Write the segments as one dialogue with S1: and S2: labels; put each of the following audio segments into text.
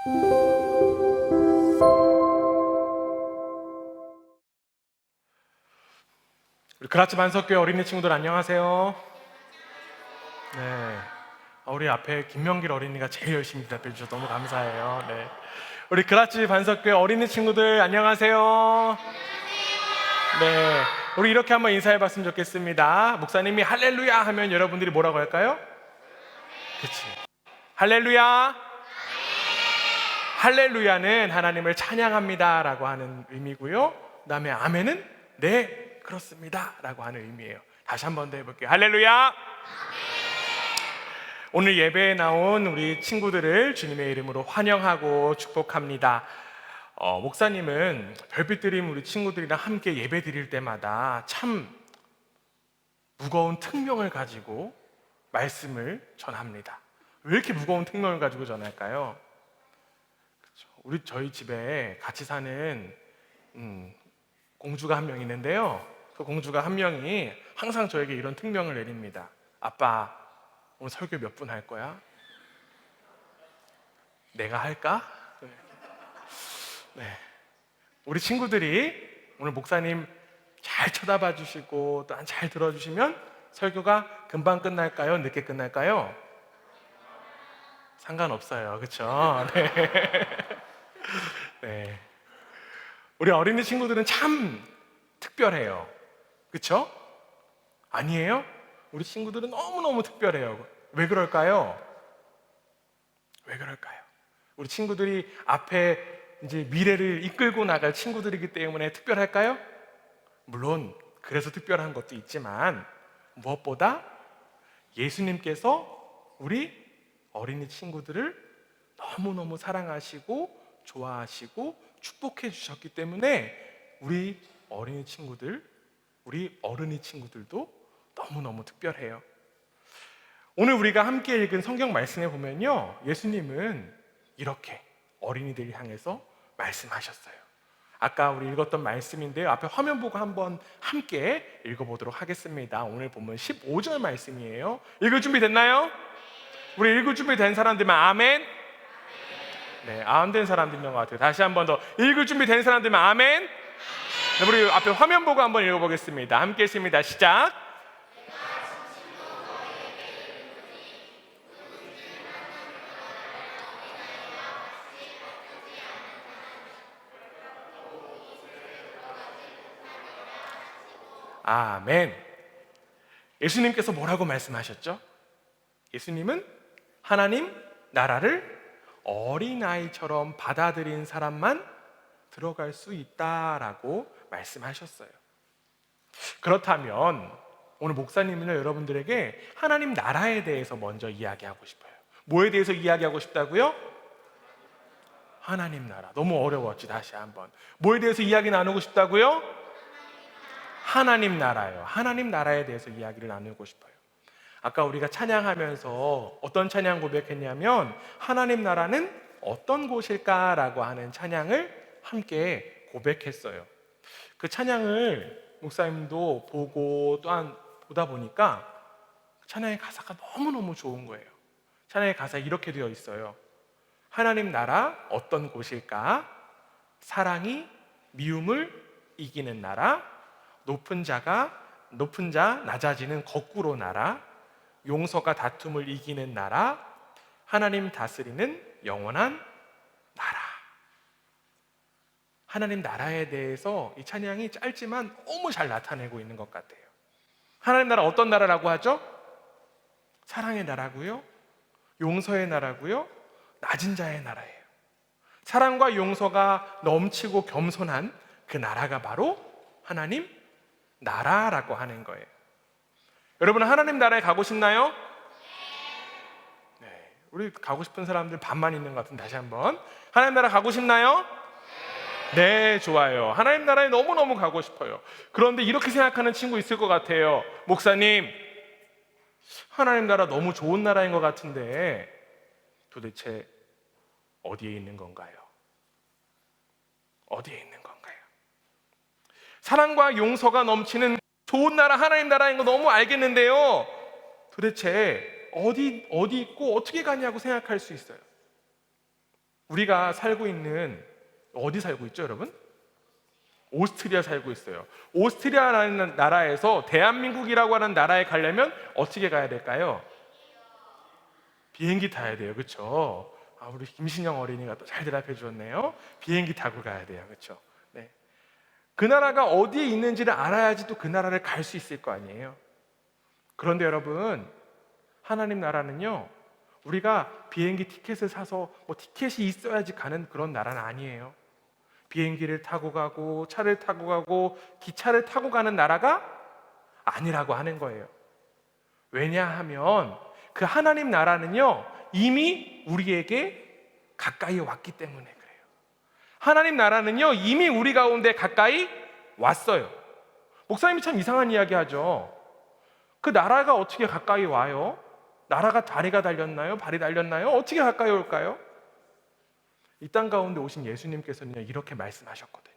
S1: 우리 그라치 반석교회 어린이 친구들 안녕하세요. 네, 우리 앞에 김명길 어린이가 제일 열심히 대답해 주셔서 너무 감사해요. 네, 우리 그라치 반석교회 어린이 친구들 안녕하세요. 네, 우리 이렇게 한번 인사해 봤으면 좋겠습니다. 목사님이 할렐루야 하면 여러분들이 뭐라고 할까요? 그치, 할렐루야. 할렐루야는 하나님을 찬양합니다 라고 하는 의미고요, 그 다음에 아멘은 네 그렇습니다 라고 하는 의미예요. 다시 한 번 더 해볼게요. 할렐루야. 오늘 예배에 나온 우리 친구들을 주님의 이름으로 환영하고 축복합니다. 목사님은 별빛드림 우리 친구들이랑 함께 예배 드릴 때마다 참 무거운 특명을 가지고 말씀을 전합니다. 왜 이렇게 무거운 특명을 가지고 전할까요? 저희 집에 같이 사는 공주가 한 명 있는데요, 그 공주가 한 명이 항상 저에게 이런 특명을 내립니다. 아빠, 오늘 설교 몇 분 할 거야? 내가 할까? 네. 우리 친구들이 오늘 목사님 잘 쳐다봐 주시고 또 잘 들어주시면 설교가 금방 끝날까요? 늦게 끝날까요? 상관없어요. 그렇죠? 네. 네. 우리 어린이 친구들은 참 특별해요. 그렇죠? 아니에요? 우리 친구들은 너무너무 특별해요. 왜 그럴까요? 왜 그럴까요? 우리 친구들이 앞에 이제 미래를 이끌고 나갈 친구들이기 때문에 특별할까요? 물론 그래서 특별한 것도 있지만 무엇보다 예수님께서 우리 어린이 친구들을 너무너무 사랑하시고 좋아하시고 축복해 주셨기 때문에 우리 어린이 친구들, 우리 어른이 친구들도 너무너무 특별해요. 오늘 우리가 함께 읽은 성경 말씀에 보면요, 예수님은 이렇게 어린이들을 향해서 말씀하셨어요. 아까 우리 읽었던 말씀인데요, 앞에 화면 보고 한번 함께 읽어보도록 하겠습니다. 오늘 보면 15절 말씀이에요. 읽을 준비 됐나요? 우리 읽을 준비 된 사람들만 아멘. 네, 안 된 사람들 있는 것 같아요. 다시 한 번 더 읽을 준비 된 사람들만 아멘. 네, 우리 앞에 화면 보고 한번 읽어보겠습니다. 함께 했습니다. 시작. 아멘. 예수님께서 뭐라고 말씀하셨죠? 예수님은 하나님 나라를 어린아이처럼 받아들인 사람만 들어갈 수 있다라고 말씀하셨어요. 그렇다면 오늘 목사님은 여러분들에게 하나님 나라에 대해서 먼저 이야기하고 싶어요. 뭐에 대해서 이야기하고 싶다고요? 하나님 나라. 너무 어려웠지. 다시 한번. 뭐에 대해서 이야기 나누고 싶다고요? 하나님 나라요. 하나님 나라에 대해서 이야기를 나누고 싶어요. 아까 우리가 찬양하면서 어떤 찬양 고백했냐면 하나님 나라는 어떤 곳일까라고 하는 찬양을 함께 고백했어요. 그 찬양을 목사님도 보고 또한 보다 보니까 찬양의 가사가 너무너무 좋은 거예요. 찬양의 가사에 이렇게 되어 있어요. 하나님 나라 어떤 곳일까? 사랑이 미움을 이기는 나라, 높은 자 낮아지는 거꾸로 나라, 용서가 다툼을 이기는 나라, 하나님 다스리는 영원한 나라. 하나님 나라에 대해서 이 찬양이 짧지만 너무 잘 나타내고 있는 것 같아요. 하나님 나라 어떤 나라라고 하죠? 사랑의 나라고요, 용서의 나라고요, 낮은 자의 나라예요. 사랑과 용서가 넘치고 겸손한 그 나라가 바로 하나님 나라라고 하는 거예요. 여러분 하나님 나라에 가고 싶나요? 네, 우리 가고 싶은 사람들 반만 있는 것 같은데 다시 한번. 하나님 나라 가고 싶나요? 네, 좋아요. 하나님 나라에 너무너무 가고 싶어요. 그런데 이렇게 생각하는 친구 있을 것 같아요. 목사님, 하나님 나라 너무 좋은 나라인 것 같은데 도대체 어디에 있는 건가요? 어디에 있는 건가요? 사랑과 용서가 넘치는 좋은 나라, 하나님 나라인 거 너무 알겠는데요, 도대체 어디 있고 어떻게 가냐고 생각할 수 있어요. 우리가 살고 있는, 어디 살고 있죠, 여러분? 오스트리아 살고 있어요. 오스트리아라는 나라에서 대한민국이라고 하는 나라에 가려면 어떻게 가야 될까요? 비행기 타야 돼요. 그렇죠? 우리 김신영 어린이가 또 잘 대답해 주었네요. 비행기 타고 가야 돼요. 그렇죠? 네. 그 나라가 어디에 있는지를 알아야지 또 그 나라를 갈 수 있을 거 아니에요. 그런데 여러분, 하나님 나라는요, 우리가 비행기 티켓을 사서 티켓이 있어야지 가는 그런 나라는 아니에요. 비행기를 타고 가고 차를 타고 가고 기차를 타고 가는 나라가 아니라고 하는 거예요. 왜냐하면 그 하나님 나라는요, 이미 우리에게 가까이 왔기 때문에 그래요. 하나님 나라는요, 이미 우리 가운데 가까이 왔어요. 목사님이 참 이상한 이야기 하죠. 그 나라가 어떻게 가까이 와요? 나라가 다리가 달렸나요? 발이 달렸나요? 어떻게 가까이 올까요? 이 땅 가운데 오신 예수님께서는 이렇게 말씀하셨거든요.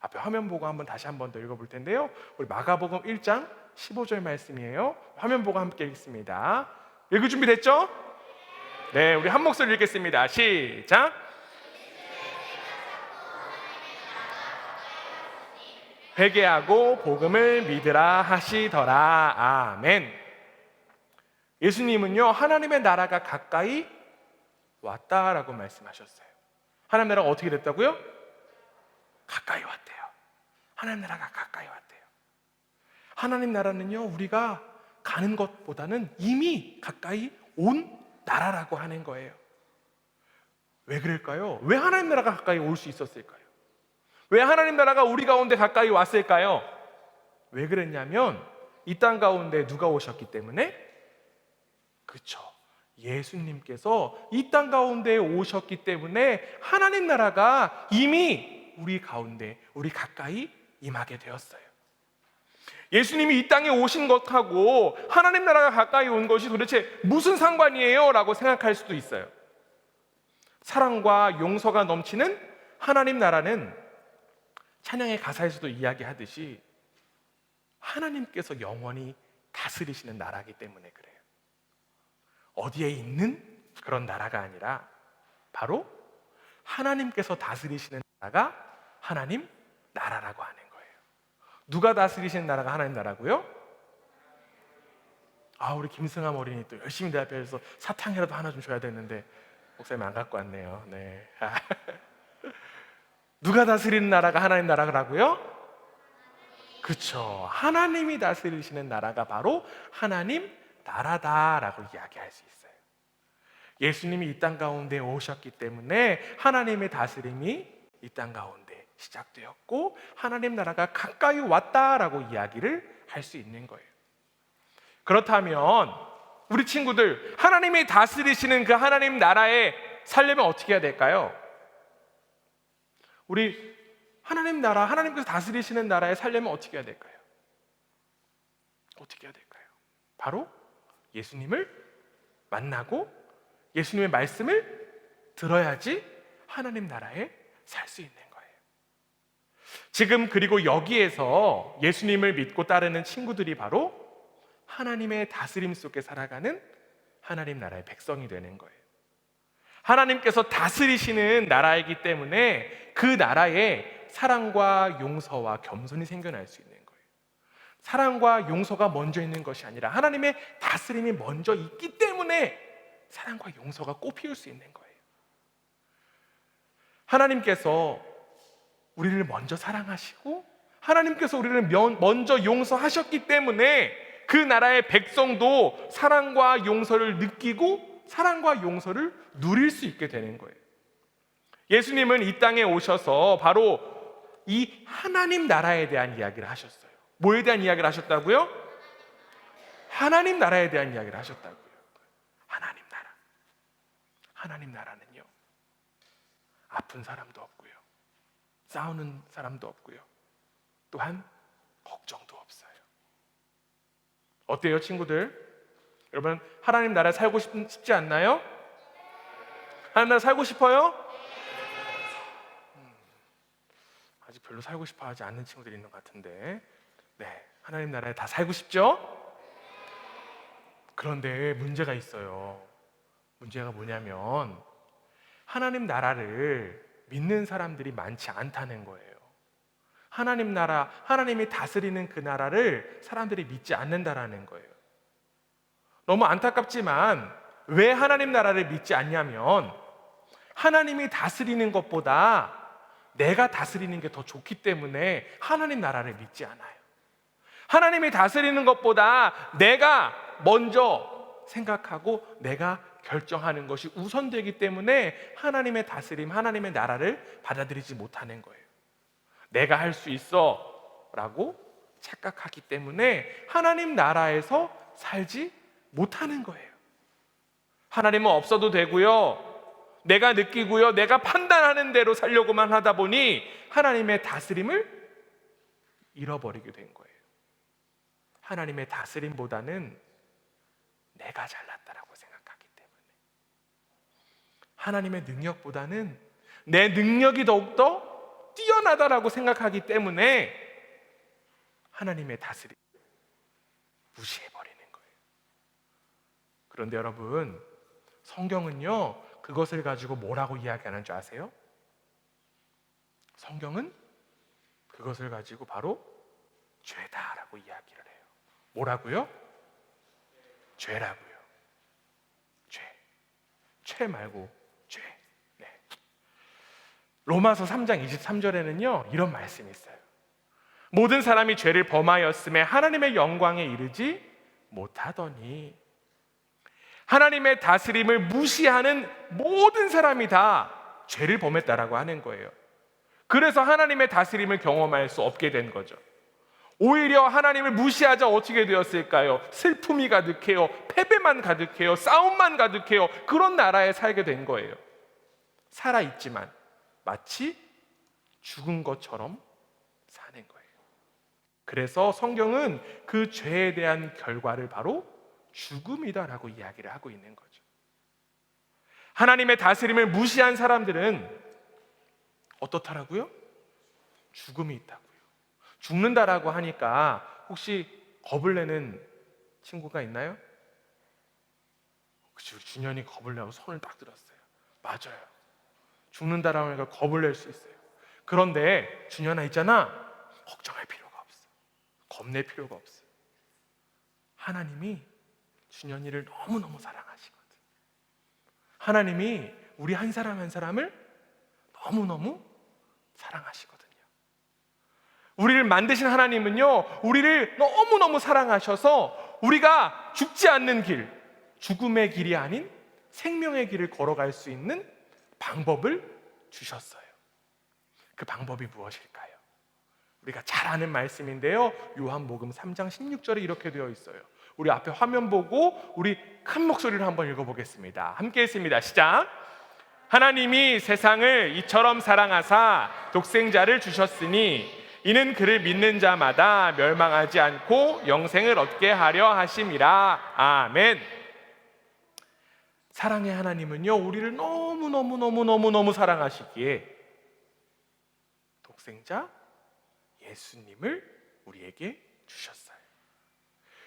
S1: 앞에 화면 보고 다시 한 번 더 읽어볼 텐데요. 우리 마가복음 1장 15절 말씀이에요. 화면 보고 함께 읽습니다. 읽을 준비 됐죠? 네, 우리 한 목소리 읽겠습니다. 시작! 회개하고 복음을 믿으라 하시더라. 아멘. 예수님은요, 하나님의 나라가 가까이 왔다라고 말씀하셨어요. 하나님 나라가 어떻게 됐다고요? 가까이 왔대요. 하나님 나라가 가까이 왔대요. 하나님 나라는요, 우리가 가는 것보다는 이미 가까이 온 나라라고 하는 거예요. 왜 그럴까요? 왜 하나님 나라가 가까이 올 수 있었을까요? 왜 하나님 나라가 우리 가운데 가까이 왔을까요? 왜 그랬냐면 이 땅 가운데 누가 오셨기 때문에? 그렇죠. 예수님께서 이 땅 가운데 오셨기 때문에 하나님 나라가 이미 우리 가운데, 우리 가까이 임하게 되었어요. 예수님이 이 땅에 오신 것하고 하나님 나라가 가까이 온 것이 도대체 무슨 상관이에요? 라고 생각할 수도 있어요. 사랑과 용서가 넘치는 하나님 나라는 찬양의 가사에서도 이야기하듯이 하나님께서 영원히 다스리시는 나라이기 때문에 그래요. 어디에 있는 그런 나라가 아니라 바로 하나님께서 다스리시는 나라가 하나님 나라라고 하는 거예요. 누가 다스리시는 나라가 하나님 나라고요? 우리 김승함 어린이 또 열심히 대답해서 사탕이라도 하나 좀 줘야 되는데 목사님 안 갖고 왔네요. 네. 누가 다스리는 나라가 하나님 나라라고요? 그렇죠. 하나님이 다스리시는 나라가 바로 하나님 나라다라고 이야기할 수 있어요. 예수님이 이 땅 가운데 오셨기 때문에 하나님의 다스림이 이 땅 가운데 시작되었고 하나님 나라가 가까이 왔다라고 이야기를 할 수 있는 거예요. 그렇다면 우리 친구들, 하나님이 다스리시는 그 하나님 나라에 살려면 어떻게 해야 될까요? 우리 하나님 나라, 하나님께서 다스리시는 나라에 살려면 어떻게 해야 될까요? 어떻게 해야 될까요? 바로 예수님을 만나고 예수님의 말씀을 들어야지 하나님 나라에 살 수 있는 거예요. 지금 그리고 여기에서 예수님을 믿고 따르는 친구들이 바로 하나님의 다스림 속에 살아가는 하나님 나라의 백성이 되는 거예요. 하나님께서 다스리시는 나라이기 때문에 그 나라에 사랑과 용서와 겸손이 생겨날 수 있는 거예요. 사랑과 용서가 먼저 있는 것이 아니라 하나님의 다스림이 먼저 있기 때문에 사랑과 용서가 꽃피울 수 있는 거예요. 하나님께서 우리를 먼저 사랑하시고 하나님께서 우리를 먼저 용서하셨기 때문에 그 나라의 백성도 사랑과 용서를 느끼고 사랑과 용서를 누릴 수 있게 되는 거예요. 예수님은 이 땅에 오셔서 바로 이 하나님 나라에 대한 이야기를 하셨어요. 뭐에 대한 이야기를 하셨다고요? 하나님 나라에 대한 이야기를 하셨다고요. 하나님 나라. 하나님 나라는요, 아픈 사람도 없고요, 싸우는 사람도 없고요, 또한 걱정도 없어요. 어때요, 친구들? 여러분, 하나님 나라에 살고 싶지 않나요? 하나님 나라에 살고 싶어요? 아직 별로 살고 싶어 하지 않는 친구들이 있는 것 같은데, 네, 하나님 나라에 다 살고 싶죠? 그런데 문제가 있어요. 문제가 뭐냐면 하나님 나라를 믿는 사람들이 많지 않다는 거예요. 하나님 나라, 하나님이 다스리는 그 나라를 사람들이 믿지 않는다라는 거예요. 너무 안타깝지만 왜 하나님 나라를 믿지 않냐면 하나님이 다스리는 것보다 내가 다스리는 게 더 좋기 때문에 하나님 나라를 믿지 않아요. 하나님이 다스리는 것보다 내가 먼저 생각하고 내가 결정하는 것이 우선되기 때문에 하나님의 다스림, 하나님의 나라를 받아들이지 못하는 거예요. 내가 할 수 있어 라고 착각하기 때문에 하나님 나라에서 살지 못하는 거예요. 하나님은 없어도 되고요, 내가 느끼고요, 내가 판단하는 대로 살려고만 하다 보니 하나님의 다스림을 잃어버리게 된 거예요. 하나님의 다스림보다는 내가 잘났다라고 생각하기 때문에, 하나님의 능력보다는 내 능력이 더욱더 뛰어나다라고 생각하기 때문에 하나님의 다스림 무시해버리는 거예요. 그런데 여러분, 성경은요 그것을 가지고 뭐라고 이야기하는 줄 아세요? 성경은 그것을 가지고 바로 죄다라고 이야기를 해요. 뭐라고요? 죄라고요. 죄 말고 죄. 네. 로마서 3장 23절에는요 이런 말씀이 있어요. 모든 사람이 죄를 범하였음에 하나님의 영광에 이르지 못하더니, 하나님의 다스림을 무시하는 모든 사람이 다 죄를 범했다라고 하는 거예요. 그래서 하나님의 다스림을 경험할 수 없게 된 거죠. 오히려 하나님을 무시하자 어떻게 되었을까요? 슬픔이 가득해요, 패배만 가득해요, 싸움만 가득해요. 그런 나라에 살게 된 거예요. 살아있지만 마치 죽은 것처럼 사는 거예요. 그래서 성경은 그 죄에 대한 결과를 바로 죽음이다라고 이야기를 하고 있는 거죠. 하나님의 다스림을 무시한 사람들은 어떻다라고요? 죽음이 있다고요. 죽는다라고 하니까 혹시 겁을 내는 친구가 있나요? 그치, 우리 준현이 겁을 내고 손을 딱 들었어요. 맞아요. 죽는다라고 하니까 겁을 낼 수 있어요. 그런데 준현아 있잖아, 걱정할 필요가 없어. 겁낼 필요가 없어. 하나님이 준현이를 너무너무 사랑하시거든. 하나님이 우리 한 사람 한 사람을 너무너무 사랑하시거든요. 우리를 만드신 하나님은요 우리를 너무너무 사랑하셔서 우리가 죽지 않는 길, 죽음의 길이 아닌 생명의 길을 걸어갈 수 있는 방법을 주셨어요. 그 방법이 무엇일까요? 우리가 잘 아는 말씀인데요, 요한복음 3장 16절에 이렇게 되어 있어요. 우리 앞에 화면 보고 우리 큰 목소리로 한번 읽어보겠습니다. 함께 했습니다. 시작. 하나님이 세상을 이처럼 사랑하사 독생자를 주셨으니 이는 그를 믿는 자마다 멸망하지 않고 영생을 얻게 하려 하심이라. 아멘. 사랑의 하나님은요 우리를 너무너무 사랑하시기에 독생자 예수님을 우리에게 주셨어요.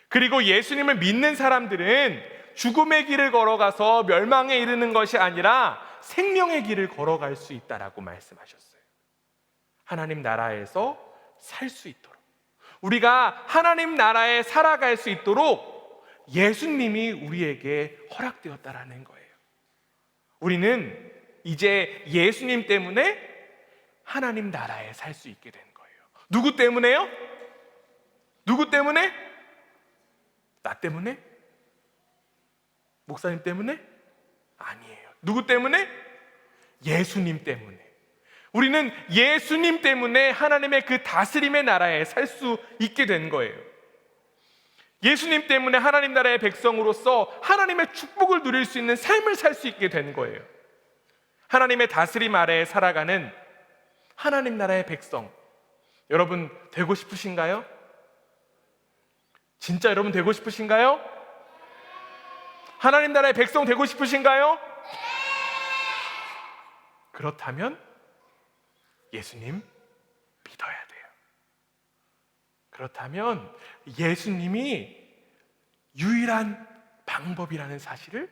S1: 그리고 예수님을 믿는 사람들은 죽음의 길을 걸어가서 멸망에 이르는 것이 아니라 생명의 길을 걸어갈 수 있다라고 말씀하셨어요. 하나님 나라에서 살 수 있도록, 우리가 하나님 나라에 살아갈 수 있도록 예수님이 우리에게 허락되었다라는 거예요. 우리는 이제 예수님 때문에 하나님 나라에 살 수 있게 된 거예요. 누구 때문에요? 누구 때문에? 나 때문에? 목사님 때문에? 아니에요. 누구 때문에? 예수님 때문에. 우리는 예수님 때문에 하나님의 그 다스림의 나라에 살 수 있게 된 거예요. 예수님 때문에 하나님 나라의 백성으로서 하나님의 축복을 누릴 수 있는 삶을 살 수 있게 된 거예요. 하나님의 다스림 아래에 살아가는 하나님 나라의 백성, 여러분 되고 싶으신가요? 진짜 여러분 되고 싶으신가요? 하나님 나라의 백성 되고 싶으신가요? 그렇다면 예수님 믿어야 돼요. 그렇다면 예수님이 유일한 방법이라는 사실을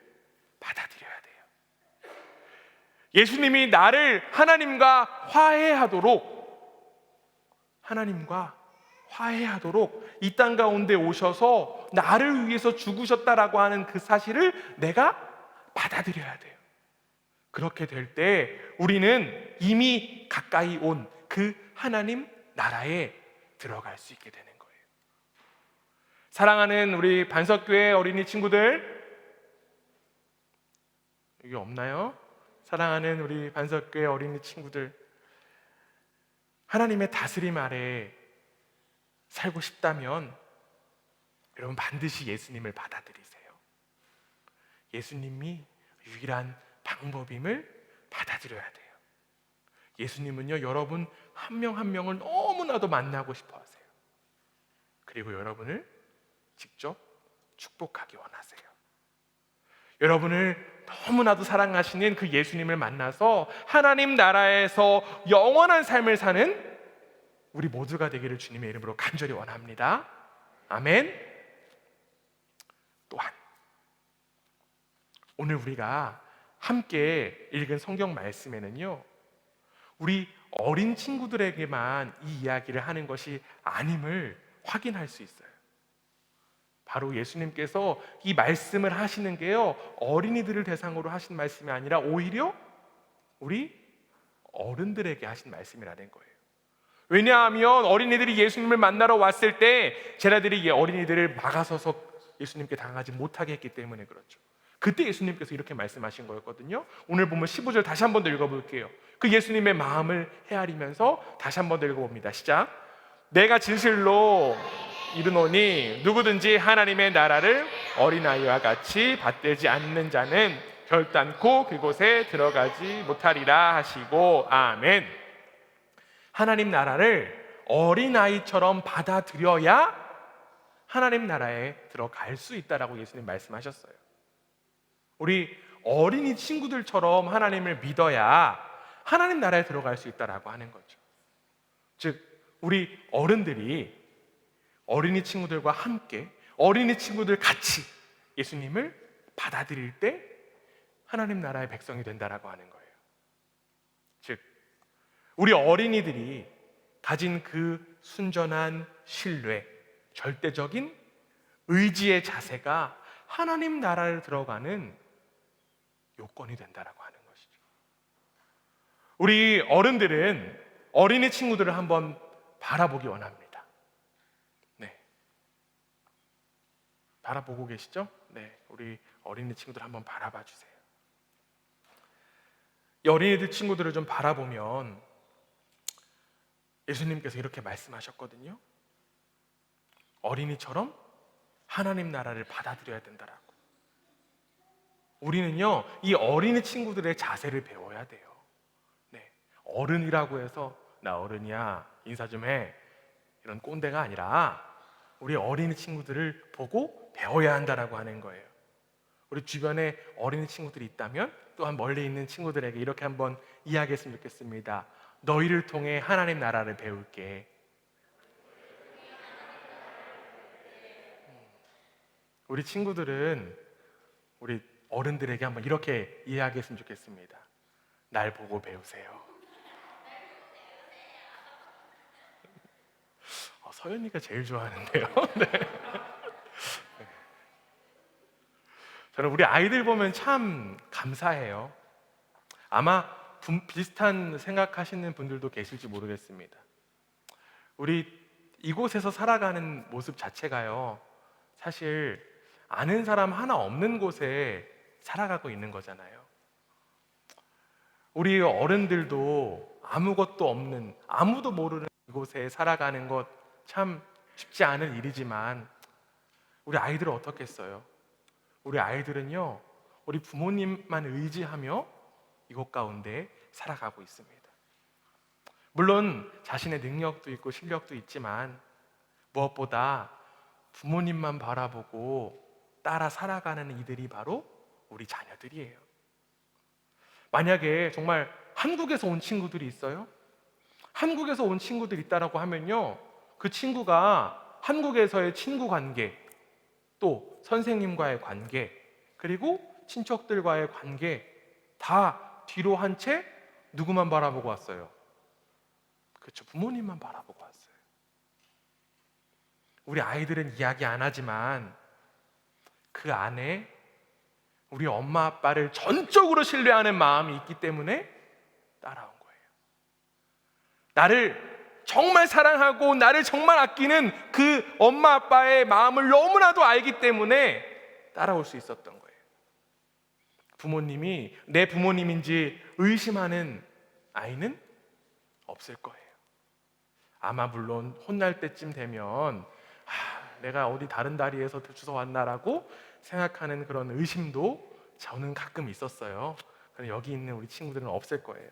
S1: 받아들여야 돼요. 예수님이 나를 하나님과 화해하도록 이 땅 가운데 오셔서 나를 위해서 죽으셨다라고 하는 그 사실을 내가 받아들여야 돼요. 그렇게 될 때 우리는 이미 가까이 온 그 하나님 나라에 들어갈 수 있게 되는 거예요. 사랑하는 우리 반석교회 어린이 친구들, 여기 없나요? 사랑하는 우리 반석교회 어린이 친구들, 하나님의 다스림 아래 살고 싶다면 여러분 반드시 예수님을 받아들이세요. 예수님이 유일한 방법임을 받아들여야 돼요. 예수님은요, 여러분 한 명 한 명을 너무나도 만나고 싶어 하세요. 그리고 여러분을 직접 축복하기 원하세요. 여러분을 너무나도 사랑하시는 그 예수님을 만나서 하나님 나라에서 영원한 삶을 사는 우리 모두가 되기를 주님의 이름으로 간절히 원합니다. 아멘. 또한 오늘 우리가 함께 읽은 성경 말씀에는요, 우리 어린 친구들에게만 이 이야기를 하는 것이 아님을 확인할 수 있어요. 바로 예수님께서 이 말씀을 하시는 게요, 어린이들을 대상으로 하신 말씀이 아니라 오히려 우리 어른들에게 하신 말씀이라는 거예요. 왜냐하면 어린이들이 예수님을 만나러 왔을 때 제자들이 어린이들을 막아서서 예수님께 당하지 못하게 했기 때문에 그렇죠. 그때 예수님께서 이렇게 말씀하신 거였거든요. 오늘 보면 15절 다시 한 번 더 읽어볼게요. 그 예수님의 마음을 헤아리면서 다시 한 번 더 읽어봅니다. 시작. 내가 진실로 이르노니 누구든지 하나님의 나라를 어린아이와 같이 받들지 않는 자는 결단코 그곳에 들어가지 못하리라 하시고, 아멘. 하나님 나라를 어린아이처럼 받아들여야 하나님 나라에 들어갈 수 있다라고 예수님 말씀하셨어요. 우리 어린이 친구들처럼 하나님을 믿어야 하나님 나라에 들어갈 수 있다라고 하는 거죠. 즉 우리 어른들이 어린이 친구들과 함께 어린이 친구들 같이 예수님을 받아들일 때 하나님 나라의 백성이 된다라고 하는 거예요. 즉 우리 어린이들이 가진 그 순전한 신뢰, 절대적인 의지의 자세가 하나님 나라를 들어가는 요건이 된다라고 하는 것이죠. 우리 어른들은 어린이 친구들을 한번 바라보기 원합니다. 네, 바라보고 계시죠? 네, 우리 어린이 친구들 한번 바라봐 주세요. 이 어린이들 친구들을 좀 바라보면 예수님께서 이렇게 말씀하셨거든요. 어린이처럼 하나님 나라를 받아들여야 된다라고. 우리는요, 이 어린이 친구들의 자세를 배워야 돼요. 네, 어른이라고 해서 나 어른이야 인사 좀 해 이런 꼰대가 아니라 우리 어린이 친구들을 보고 배워야 한다라고 하는 거예요. 우리 주변에 어린이 친구들이 있다면 또한 멀리 있는 친구들에게 이렇게 한번 이야기했으면 좋겠습니다. 너희를 통해 하나님 나라를 배울게. 우리 친구들은 우리 어른들에게 한번 이렇게 이야기했으면 좋겠습니다. 날 보고 배우세요. 서연이가 제일 좋아하는데요. 네. 저는 우리 아이들 보면 참 감사해요. 아마 비슷한 생각하시는 분들도 계실지 모르겠습니다. 우리 이곳에서 살아가는 모습 자체가요, 사실 아는 사람 하나 없는 곳에 살아가고 있는 거잖아요. 우리 어른들도 아무것도 없는, 아무도 모르는 이곳에 살아가는 것 참 쉽지 않은 일이지만 우리 아이들은 어떻겠어요? 우리 아이들은요, 우리 부모님만 의지하며 이곳 가운데 살아가고 있습니다. 물론 자신의 능력도 있고 실력도 있지만 무엇보다 부모님만 바라보고 따라 살아가는 이들이 바로 우리 자녀들이에요. 만약에 정말 한국에서 온 친구들이 있어요? 한국에서 온 친구들이 있다라고 하면요, 그 친구가 한국에서의 친구 관계, 또 선생님과의 관계, 그리고 친척들과의 관계 다 뒤로 한 채 누구만 바라보고 왔어요? 그렇죠. 부모님만 바라보고 왔어요. 우리 아이들은 이야기 안 하지만 그 안에 우리 엄마 아빠를 전적으로 신뢰하는 마음이 있기 때문에 따라온 거예요. 나를 정말 사랑하고 나를 정말 아끼는 그 엄마 아빠의 마음을 너무나도 알기 때문에 따라올 수 있었던 거예요. 부모님이 내 부모님인지 의심하는 아이는 없을 거예요. 아마 물론 혼날 때쯤 되면 내가 어디 다른 다리에서 주워 왔나라고 생각하는 그런 의심도 저는 가끔 있었어요. 그런데 여기 있는 우리 친구들은 없을 거예요.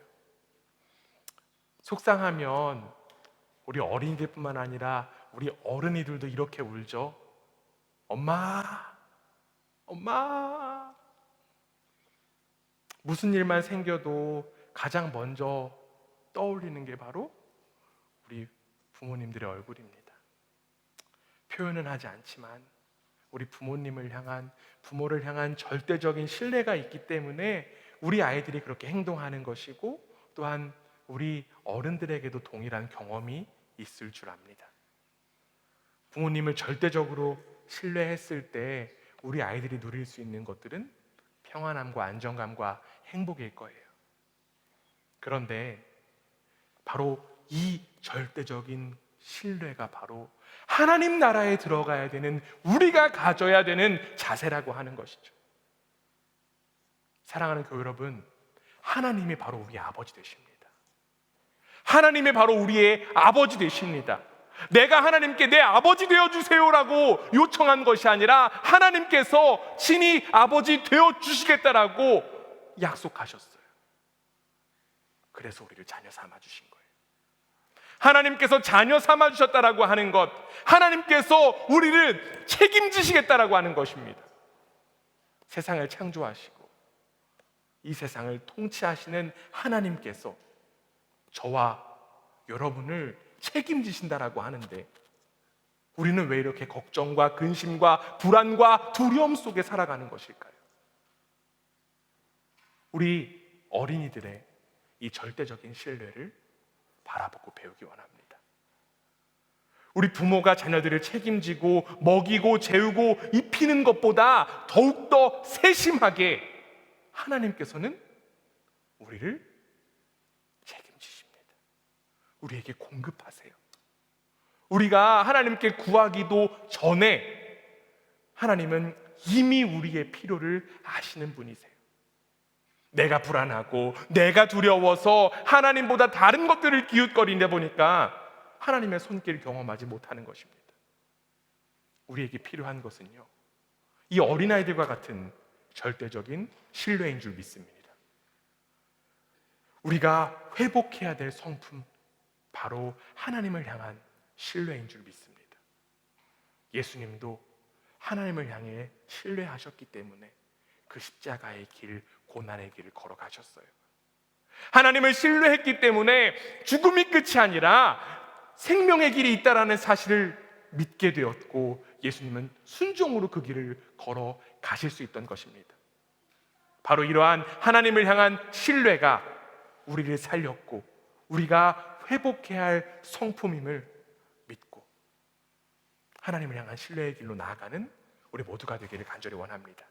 S1: 속상하면 우리 어린이들뿐만 아니라 우리 어른이들도 이렇게 울죠. 엄마, 엄마. 무슨 일만 생겨도 가장 먼저 떠올리는 게 바로 우리 부모님들의 얼굴입니다. 표현은 하지 않지만 우리 부모를 향한 절대적인 신뢰가 있기 때문에 우리 아이들이 그렇게 행동하는 것이고, 또한 우리 어른들에게도 동일한 경험이 있을 줄 압니다. 부모님을 절대적으로 신뢰했을 때 우리 아이들이 누릴 수 있는 것들은 평안함과 안정감과 행복일 거예요. 그런데 바로 이 절대적인 신뢰가 바로 하나님 나라에 들어가야 되는, 우리가 가져야 되는 자세라고 하는 것이죠. 사랑하는 교회 여러분, 하나님이 바로 우리 아버지 되십니다. 하나님이 바로 우리의 아버지 되십니다. 내가 하나님께 내 아버지 되어주세요라고 요청한 것이 아니라 하나님께서 친히 아버지 되어주시겠다라고 약속하셨어요. 그래서 우리를 자녀 삼아주신 거예요. 하나님께서 자녀 삼아주셨다라고 하는 것, 하나님께서 우리를 책임지시겠다라고 하는 것입니다. 세상을 창조하시고 이 세상을 통치하시는 하나님께서 저와 여러분을 책임지신다라고 하는데, 우리는 왜 이렇게 걱정과 근심과 불안과 두려움 속에 살아가는 것일까요? 우리 어린이들의 이 절대적인 신뢰를 바라보고 배우기 원합니다. 우리 부모가 자녀들을 책임지고 먹이고 재우고 입히는 것보다 더욱더 세심하게 하나님께서는 우리를 책임지십니다. 우리에게 공급하세요. 우리가 하나님께 구하기도 전에 하나님은 이미 우리의 필요를 아시는 분이세요. 내가 불안하고 내가 두려워서 하나님보다 다른 것들을 기웃거리다 보니까 하나님의 손길을 경험하지 못하는 것입니다. 우리에게 필요한 것은요, 이 어린아이들과 같은 절대적인 신뢰인 줄 믿습니다. 우리가 회복해야 될 성품, 바로 하나님을 향한 신뢰인 줄 믿습니다. 예수님도 하나님을 향해 신뢰하셨기 때문에 그 십자가의 길, 고난의 길을 걸어가셨어요. 하나님을 신뢰했기 때문에 죽음이 끝이 아니라 생명의 길이 있다라는 사실을 믿게 되었고, 예수님은 순종으로 그 길을 걸어 가실 수 있던 것입니다. 바로 이러한 하나님을 향한 신뢰가 우리를 살렸고 우리가 회복해야 할 성품임을 믿고 하나님을 향한 신뢰의 길로 나아가는 우리 모두가 되기를 간절히 원합니다.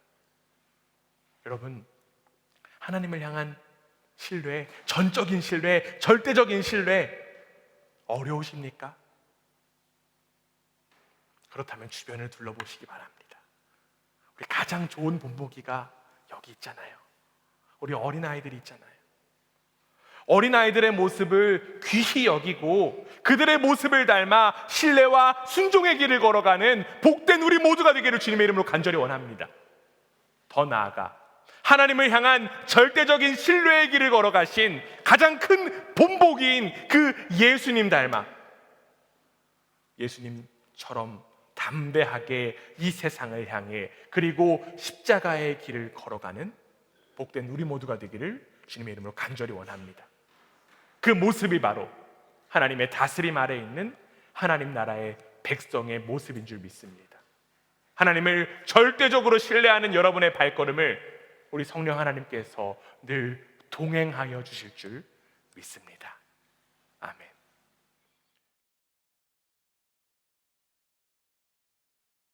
S1: 여러분, 하나님을 향한 신뢰, 전적인 신뢰, 절대적인 신뢰 어려우십니까? 그렇다면 주변을 둘러보시기 바랍니다. 우리 가장 좋은 본보기가 여기 있잖아요. 우리 어린아이들이 있잖아요. 어린아이들의 모습을 귀히 여기고 그들의 모습을 닮아 신뢰와 순종의 길을 걸어가는 복된 우리 모두가 되기를 주님의 이름으로 간절히 원합니다. 더 나아가 하나님을 향한 절대적인 신뢰의 길을 걸어가신 가장 큰 본보기인 그 예수님 닮아 예수님처럼 담대하게 이 세상을 향해 그리고 십자가의 길을 걸어가는 복된 우리 모두가 되기를 주님의 이름으로 간절히 원합니다. 그 모습이 바로 하나님의 다스림 아래에 있는 하나님 나라의 백성의 모습인 줄 믿습니다. 하나님을 절대적으로 신뢰하는 여러분의 발걸음을 우리 성령 하나님께서 늘 동행하여 주실 줄 믿습니다. 아멘.